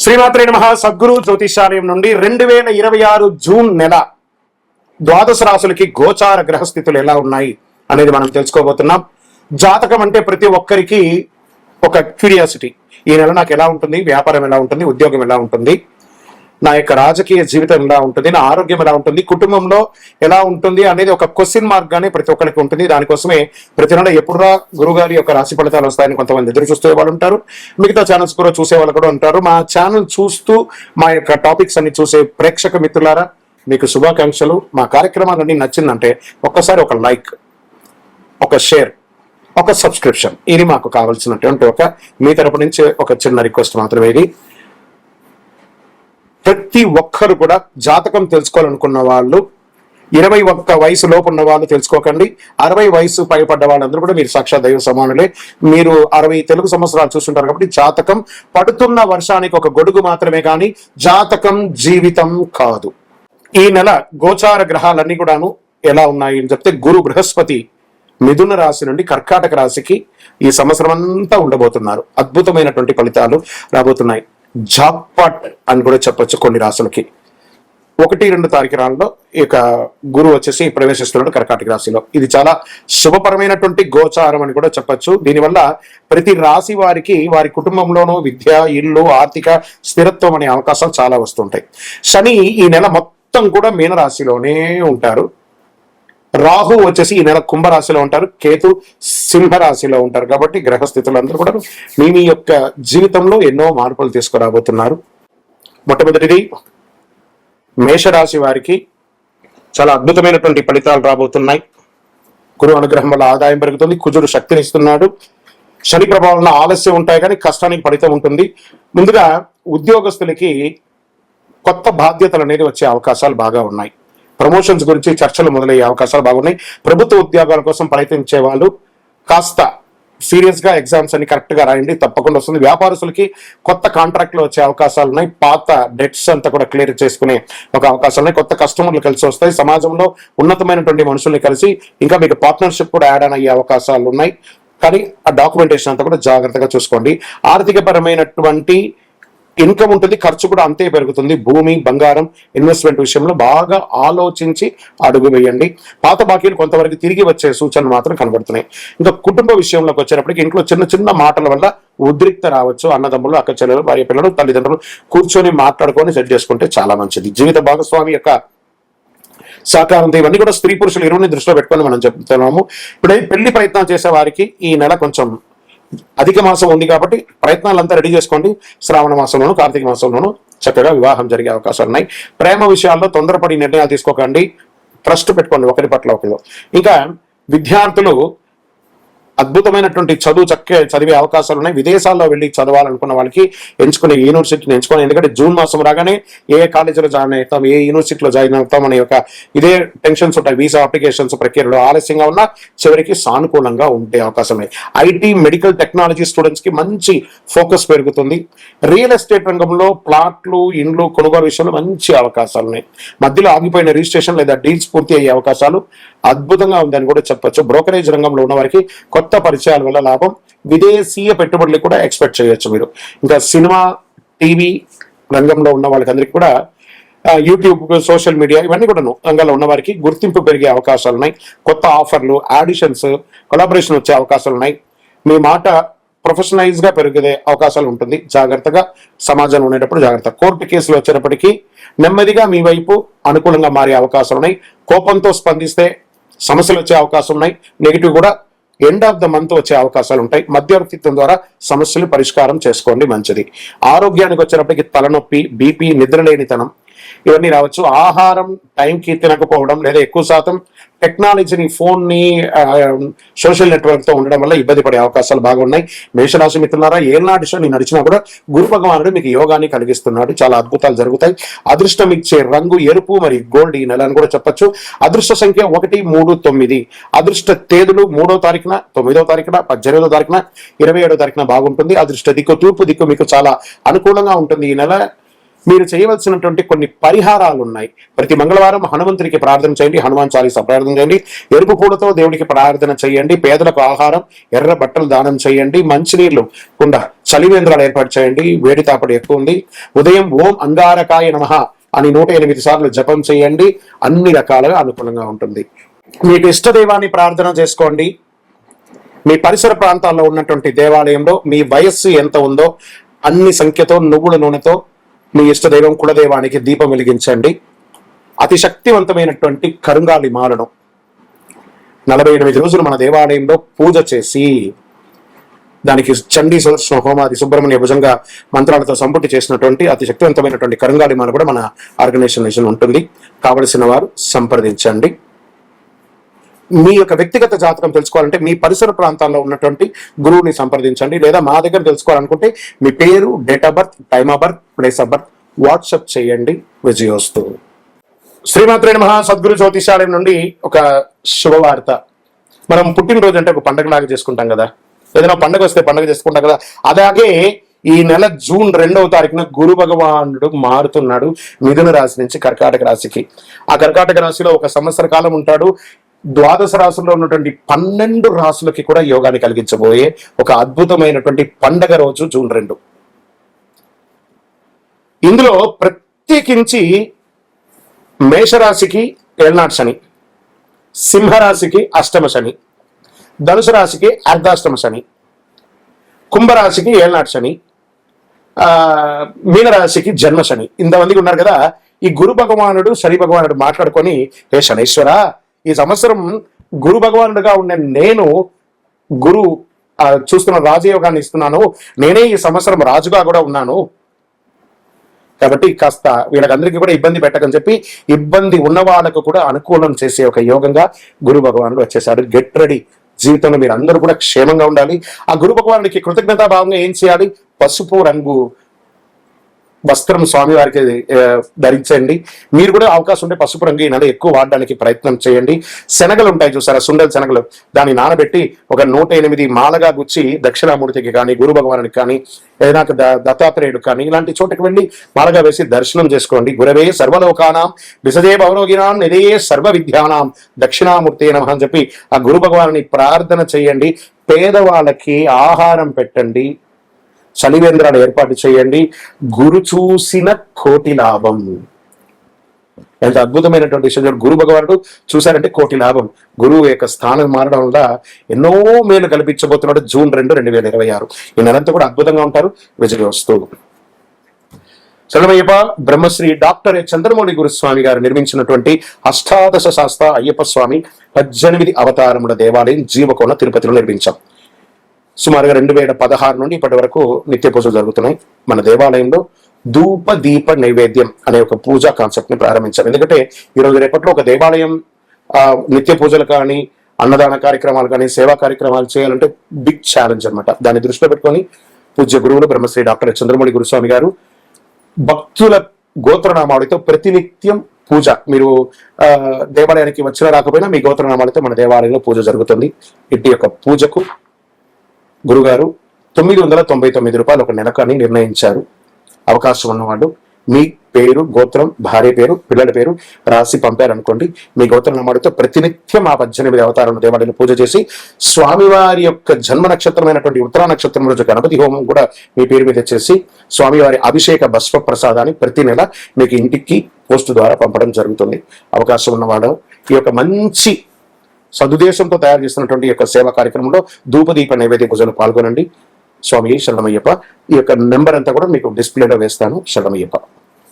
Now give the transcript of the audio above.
శ్రీమాత్రే నమః. సద్గురు జ్యోతిషాలయం నుండి 2026 జూన్ నెల ద్వాదశ రాశులకి గోచార గ్రహస్థితులు ఎలా ఉన్నాయి అనేది మనం తెలుసుకోబోతున్నాం. జాతకం అంటే ప్రతి ఒక్కరికి ఒక క్యూరియాసిటీ. ఈ నెల నాకు ఎలా ఉంటుంది, వ్యాపారం ఎలా ఉంటుంది, ఉద్యోగం ఎలా ఉంటుంది, నా యొక్క రాజకీయ జీవితం ఎలా ఉంటుంది, నా ఆరోగ్యం ఎలా ఉంటుంది, కుటుంబంలో ఎలా ఉంటుంది అనేది ఒక క్వశ్చన్ మార్క్ గానే ప్రతి ఒక్కరికి ఉంటుంది. దానికోసమే ప్రతి నెల ఎప్పుడురా గురుగారి యొక్క రాశి ఫలితాలు వస్తాయని కొంతమంది ఎదురు చూసే వాళ్ళు ఉంటారు. మిగతా ఛానల్స్ కూడా చూసే వాళ్ళు కూడా ఉంటారు. మా ఛానల్ చూస్తూ మా యొక్క టాపిక్స్ అన్ని చూసే ప్రేక్షక మిత్రులారా, మీకు శుభాకాంక్షలు. మా కార్యక్రమాలన్నీ నచ్చిందంటే ఒక్కసారి ఒక లైక్, ఒక షేర్, ఒక సబ్స్క్రిప్షన్, ఇది మాకు కావాల్సినటువంటి మీ తరపు నుంచి ఒక చిన్న రిక్వెస్ట్ మాత్రమే. ఇది ప్రతి ఒక్కరు కూడా జాతకం తెలుసుకోవాలనుకున్న వాళ్ళు 21 వయసు లోపు ఉన్న వాళ్ళు తెలుసుకోకండి. 60 వయసు పైపడ్డ వాళ్ళందరూ కూడా మీరు సాక్షాత్ దైవ సమానులే. మీరు 60 తెలుగు సంవత్సరాలు చూస్తుంటారు కాబట్టి జాతకం పడుతున్న వర్షానికి ఒక గొడుగు మాత్రమే, కానీ జాతకం జీవితం కాదు. ఈ నెల గోచార గ్రహాలన్నీ కూడాను ఎలా ఉన్నాయి అని చెప్తే, గురు బృహస్పతి మిథున రాశి నుండి కర్కాటక రాశికి ఈ సంవత్సరం అంతా ఉండబోతున్నారు. అద్భుతమైనటువంటి ఫలితాలు రాబోతున్నాయి. జాక్పాట్ అని కూడా చెప్పొచ్చు కొన్ని రాశులకి. 1-2 తారీఖులలో ఈ యొక్క గురువు వచ్చేసి ప్రవేశిస్తున్నాడు కర్కాటక రాశిలో. ఇది చాలా శుభపరమైనటువంటి గోచారం అని కూడా చెప్పొచ్చు. దీనివల్ల ప్రతి రాశి వారికి వారి కుటుంబంలోనూ విద్య, ఇల్లు, ఆర్థిక స్థిరత్వం అనే అవకాశాలు చాలా వస్తుంటాయి. శని ఈ నెల మొత్తం కూడా మీనరాశిలోనే ఉంటారు. రాహు వచ్చేసి ఈ నెల కుంభరాశిలో ఉంటారు. కేతు సింహరాశిలో ఉంటారు. కాబట్టి గ్రహస్థితులందరూ కూడా మీ యొక్క జీవితంలో ఎన్నో మార్పులు తీసుకురాబోతున్నారు. మొట్టమొదటిది మేషరాశి వారికి చాలా అద్భుతమైనటువంటి ఫలితాలు రాబోతున్నాయి. గురువు అనుగ్రహం వల్ల ఆదాయం పెరుగుతుంది. కుజుడు శక్తినిస్తున్నాడు. శని ప్రభావం ఆలస్యం ఉంటాయి కానీ కష్టానికి ఫలితం ఉంటుంది. ముందుగా ఉద్యోగస్తులకి కొత్త బాధ్యతలు అనేది వచ్చే అవకాశాలు బాగా ఉన్నాయి. ప్రమోషన్స్ గురించి చర్చలు మొదలయ్యే అవకాశాలు బాగున్నాయి. ప్రభుత్వ ఉద్యోగాల కోసం ప్రయత్నించే వాళ్ళు కాస్త సీరియస్ గా ఎగ్జామ్స్ అన్ని కరెక్ట్ గా రాయండి, తప్పకుండా వస్తుంది. వ్యాపారస్తులకి కొత్త కాంట్రాక్ట్లు వచ్చే అవకాశాలు ఉన్నాయి. పాత డెట్స్ అంతా కూడా క్లియర్ చేసుకునే ఒక అవకాశాలు ఉన్నాయి. కొత్త కస్టమర్లు కలిసి వస్తాయి. సమాజంలో ఉన్నతమైనటువంటి మనుషుల్ని కలిసి ఇంకా మీకు పార్ట్నర్షిప్ కూడా యాడ్ ఆన్ అయ్యే అవకాశాలు ఉన్నాయి. కానీ ఆ డాక్యుమెంటేషన్ అంతా కూడా జాగ్రత్తగా చూసుకోండి. ఆర్థిక పరమైనటువంటి ఇన్కమ్ ఉంటుంది, ఖర్చు కూడా అంతే పెరుగుతుంది. భూమి, బంగారం, ఇన్వెస్ట్మెంట్ విషయంలో బాగా ఆలోచించి అడుగు వేయండి. పాత బాకీలు కొంతవరకు తిరిగి వచ్చే సూచనలు మాత్రం కనబడుతున్నాయి. ఇంకా కుటుంబ విషయంలోకి వచ్చేటప్పటికి ఇంట్లో చిన్న చిన్న మాటల వల్ల ఉద్రిక్త రావచ్చు. అన్నదమ్ములు, అక్క చెల్లెలు, భార్య పిల్లలు, తల్లిదండ్రులు కూర్చొని మాట్లాడుకొని సెట్ చేసుకుంటే చాలా మంచిది. జీవిత భాగస్వామి యొక్క సహకారంతో ఇవన్నీ కూడా స్త్రీ పురుషులు ఇరువుని దృష్టిలో పెట్టుకొని మనం చెప్తున్నాము. ఇప్పుడే పెళ్లి ప్రయత్నాలు చేసే వారికి ఈ నెల కొంచెం అధిక మాసం ఉంది కాబట్టి ప్రయత్నాలంతా రెడీ చేసుకోండి. శ్రావణ మాసంలోను, కార్తీక మాసంలోను చక్కగా వివాహం జరిగే అవకాశాలు ఉన్నాయి. ప్రేమ విషయాల్లో తొందరపడి నిర్ణయాలు తీసుకోకండి. ట్రస్ట్ పెట్టుకోండి ఒకరి పట్ల ఒకరు. ఇంకా విద్యార్థులు అద్భుతమైనటువంటి చదివే అవకాశాలు ఉన్నాయి. విదేశాల్లో వెళ్ళి చదవాలనుకున్న వాళ్ళకి ఎంచుకునే యూనివర్సిటీని ఎంచుకోవాలి. ఎందుకంటే జూన్ మాసం రాగానే ఏ కాలేజీలో జాయిన్ అవుతాం, ఏ యూనివర్సిటీలో జాయిన్ అవుతాం అనే ఇదే టెన్షన్స్ ఉంటాయి. వీసా అప్లికేషన్స్ ప్రక్రియలో ఆలస్యంగా ఉన్నా చివరికి సానుకూలంగా ఉండే అవకాశం ఉన్నాయి. ఐటీ, మెడికల్ టెక్నాలజీ స్టూడెంట్స్ కి మంచి ఫోకస్ పెరుగుతుంది. రియల్ ఎస్టేట్ రంగంలో ప్లాట్లు, ఇండ్లు కొనుగోలు విషయంలో మంచి అవకాశాలు ఉన్నాయి. మధ్యలో ఆగిపోయిన రిజిస్ట్రేషన్ లేదా డీల్స్ పూర్తి అయ్యే అవకాశాలు అద్భుతంగా ఉందని కూడా చెప్పొచ్చు. బ్రోకరేజ్ రంగంలో ఉన్న వారికి కొత్త పరిచయాల వల్ల లాభం. విదేశీయ పెట్టుబడులు కూడా ఎక్స్పెక్ట్ చేయొచ్చు మీరు. ఇంకా సినిమా, టీవీ రంగంలో ఉన్న వాళ్ళకందరికీ కూడా యూట్యూబ్, సోషల్ మీడియా ఇవన్నీ కూడా రంగంలో ఉన్న వారికి గుర్తింపు పెరిగే అవకాశాలు ఉన్నాయి. కొత్త ఆఫర్లు, ఆడిషన్స్, కొలాబరేషన్ వచ్చే అవకాశాలు ఉన్నాయి. మీ మాట ప్రొఫెషనలైజ్ గా పెరిగే అవకాశాలు ఉంటుంది. జాగ్రత్తగా సమాజంలో ఉండేటప్పుడు జాగ్రత్త. కోర్టు కేసులు వచ్చేటప్పటికీ నెమ్మదిగా మీ వైపు అనుకూలంగా మారే అవకాశాలు ఉన్నాయి. కోపంతో స్పందిస్తే సమస్యలు వచ్చే అవకాశం ఉన్నాయి. నెగిటివ్ కూడా ఎండ్ ఆఫ్ ద మంత్ వచ్చే అవకాశాలు ఉంటాయి. మధ్యవర్తిత్వం ద్వారా సమస్యలు పరిష్కారం చేసుకోండి, మంచిది. ఆరోగ్యానికి వచ్చేటప్పటికి తలనొప్పి, బీపీ, నిద్రలేనితనం ఇవన్నీ రావచ్చు. ఆహారం టైంకి తినకపోవడం లేదా ఎక్కువ శాతం టెక్నాలజీని, ఫోన్ని, సోషల్ నెట్వర్క్ తో ఉండడం వల్ల ఇబ్బంది పడే అవకాశాలు బాగున్నాయి. మేషరాశి మిత్రులారా, ఏళ్ళనాటి శని నడిచినా కూడా గురు భగవానుడు మీకు యోగాన్ని కలిగిస్తున్నాడు. చాలా అద్భుతాలు జరుగుతాయి. అదృష్టం ఇచ్చే రంగు ఎరుపు మరియు గోల్డ్ ఈ నెల అని కూడా చెప్పొచ్చు. అదృష్ట సంఖ్య 1, 3, 9. అదృష్ట తేదీలు 3వ తారీఖున, 9వ తారీఖున, 18వ తారీఖున, 27వ తారీఖున బాగుంటుంది. అదృష్ట దిక్కు తూర్పు దిక్కు మీకు చాలా అనుకూలంగా ఉంటుంది. ఈ నెల మీరు చేయవలసినటువంటి కొన్ని పరిహారాలు ఉన్నాయి. ప్రతి మంగళవారం హనుమంతుడికి ప్రార్థన చేయండి, హనుమాన్ చాలీసా ప్రార్థన చేయండి, ఎరుపు పూలతో దేవుడికి ప్రార్థన చేయండి, పేదలకు ఆహారం, ఎర్ర బట్టలు దానం చేయండి, మంచినీళ్లు కుండ చలివేంద్రాలు ఏర్పాటు చేయండి, వేడి తాపడి ఎక్కువ ఉంది. ఉదయం ఓం అంగారకాయ నమః అని 108 సార్లు జపం చేయండి. అన్ని రకాలుగా అనుకూలంగా ఉంటుంది. మీకు ఇష్టదైవాన్ని ప్రార్థన చేసుకోండి. మీ పరిసర ప్రాంతాల్లో ఉన్నటువంటి దేవాలయంలో మీ వయస్సు ఎంత ఉందో అన్ని సంఖ్యతో నువ్వుల నూనెతో మీ ఇష్టదైవం కులదైవానికి దీపం వెలిగించండి. అతి శక్తివంతమైనటువంటి కరుంగాలి మాలను 48 రోజులు మన దేవాలయంలో పూజ చేసి దానికి చండీ సుదర్శన హోమాది సుబ్రహ్మణ్య భుజంగా మంత్రాలతో సంపుటి చేసినటువంటి అతి శక్తివంతమైనటువంటి కరుంగాలి మాల కూడా మన ఆర్గనైజేషన్ ఉంటుంది. కావలసిన వారు సంప్రదించండి. మీ యొక్క వ్యక్తిగత జాతకం తెలుసుకోవాలంటే మీ పరిసర ప్రాంతాల్లో ఉన్నటువంటి గురువుని సంప్రదించండి, లేదా మా దగ్గర తెలుసుకోవాలనుకుంటే మీ పేరు, date of birth, time of birth, place of birth WhatsApp చేయండి. విజయోస్తు. శ్రీమాత్రే నమః. సద్గురు జ్యోతిషాలయం నుండి ఒక శుభవార్త. మనం పుట్టినరోజు అంటే ఒక పండుగలాగా చేసుకుంటాం కదా, ఏదైనా పండుగ వస్తే పండుగ చేసుకుంటాం కదా, అలాగే ఈ నెల జూన్ 2వ తారీఖున గురు భగవానుడు మారుతున్నాడు మిథున రాశి నుంచి కర్కాటక రాశికి. ఆ కర్కాటక రాశిలో ఒక సంవత్సర కాలం ఉంటాడు. ద్వాదశ రాశుల్లో ఉన్నటువంటి 12 రాశులకి కూడా యోగాన్ని కలిగించబోయే ఒక అద్భుతమైనటువంటి పండగ రోజు జూన్ 2. ఇందులో ప్రత్యేకించి మేషరాశికి ఏళ్నాటి శని, సింహరాశికి అష్టమ శని, ధనుసు రాశికి అర్ధాష్టమ శని, కుంభరాశికి ఏళ్నాటి శని, మీనరాశికి జన్మ శని. ఇంతమందికి ఉన్నారు కదా. ఈ గురు భగవానుడు శని భగవానుడు మాట్లాడుకొని, హే శనీశ్వర, ఈ సంవత్సరం గురు భగవానుడుగా ఉండే నేను గురు చూస్తున్న రాజయోగాన్ని ఇస్తున్నాను, నేనే ఈ సంవత్సరం రాజుగా కూడా ఉన్నాను, కాబట్టి కాస్త వీళ్ళకందరికీ కూడా ఇబ్బంది పెట్టకని చెప్పి ఇబ్బంది ఉన్న వాళ్ళకు కూడా అనుకూలం చేసే ఒక యోగంగా గురు భగవానుడు వచ్చేసాడు. Get ready. జీవితంలో మీరు అందరూ కూడా క్షేమంగా ఉండాలి. ఆ గురు భగవానుడికి కృతజ్ఞతాభావంగా ఏం చేయాలి? పసుపు రంగు వస్త్రం స్వామివారికి ధరించండి. మీరు కూడా అవకాశం ఉంటే పసుపు రంగు ఈ నెల ఎక్కువ వాడడానికి ప్రయత్నం చేయండి. శనగలు ఉంటాయి చూసారా, సుండల శనగలు, దాన్ని నానబెట్టి ఒక 108 మాలగా గుచ్చి దక్షిణామూర్తికి కానీ, గురు భగవానుడికి కానీ, ఏదైనా దత్తాత్రేయుడు కానీ ఇలాంటి చోటకి వెళ్ళి మాలగా వేసి దర్శనం చేసుకోండి. గురవే సర్వలోకానాం విసజే భవరోగినాం నిదే సర్వ విద్యానాం దక్షిణామూర్తి నమః అని చెప్పి ఆ గురు భగవానుని ప్రార్థన చేయండి. పేదవాళ్ళకి ఆహారం పెట్టండి, చలివేంద్రాలు ఏర్పాటు చేయండి. గురు చూసిన కోటి లాభం. ఎంత అద్భుతమైనటువంటి విషయం. గురు భగవానుడు చూశారంటే కోటి లాభం. గురువు యొక్క స్థానం మారడం వల్ల ఎన్నో మేలు కల్పించబోతున్నాడు. జూన్ 2, 2026 ఈ నెలంతా కూడా అద్భుతంగా ఉంటారు. విజయోస్తు. శరణమయ్యప్ప. బ్రహ్మశ్రీ డాక్టర్ చంద్రమౌళి గురుస్వామి గారు నిర్మించినటువంటి అష్టాదశ శాస్త్ర అయ్యప్ప స్వామి 18 అవతారముల దేవాలయం జీవకోన తిరుపతిలో నిర్మించాం. సుమారుగా 2016 నుండి ఇప్పటి వరకు నిత్య పూజలు జరుగుతున్నాయి. మన దేవాలయంలో ధూప దీప నైవేద్యం అనే ఒక పూజా కాన్సెప్ట్ ని ప్రారంభించాం. ఎందుకంటే ఈరోజు రేపట్లో ఒక దేవాలయం నిత్య పూజలు కానీ, అన్నదాన కార్యక్రమాలు కానీ, సేవా కార్యక్రమాలు చేయాలంటే బిగ్ ఛాలెంజ్ అనమాట. దాన్ని దృష్టిలో పెట్టుకొని పూజ్య గురువులు బ్రహ్మశ్రీ డాక్టర్ చంద్రమౌళి గురుస్వామి గారు భక్తుల గోత్రనామాలతో ప్రతినిత్యం పూజ. మీరు దేవాలయానికి వచ్చినా రాకపోయినా మీ గోత్రనామాలతో మన దేవాలయంలో పూజ జరుగుతుంది. ఇట్టి యొక్క పూజకు గురుగారు 999 రూపాయలు ఒక నెలకు అని నిర్ణయించారు. అవకాశం ఉన్నవాళ్ళు మీ పేరు, గోత్రం, భార్య పేరు, పిల్లల పేరు రాసి పంపారనుకోండి. మీ గోత్ర నామాలతో ప్రతినిత్యం ఆ 18 అవతారాలను దేవాలయంలో పూజ చేసి స్వామివారి యొక్క జన్మ నక్షత్రమైనటువంటి ఉత్తరా నక్షత్రం రోజు గణపతి హోమం కూడా మీ పేరు మీద చేసి స్వామివారి అభిషేక భస్మ ప్రసాదాన్ని ప్రతి నెల మీకు ఇంటికి పోస్టు ద్వారా పంపడం జరుగుతుంది. అవకాశం ఉన్నవాడు ఈ యొక్క మంచి సదుద్దేశంతో తయారు చేస్తున్నటువంటి యొక్క సేవా కార్యక్రమంలో ధూపదీప నైవేద్య పూజలు పాల్గొనండి. స్వామి శరణమయ్యప్ప. ఈ యొక్క నెంబర్ అంతా కూడా మీకు డిస్ప్లేలో వేస్తాను. శరణమయ్యప్ప.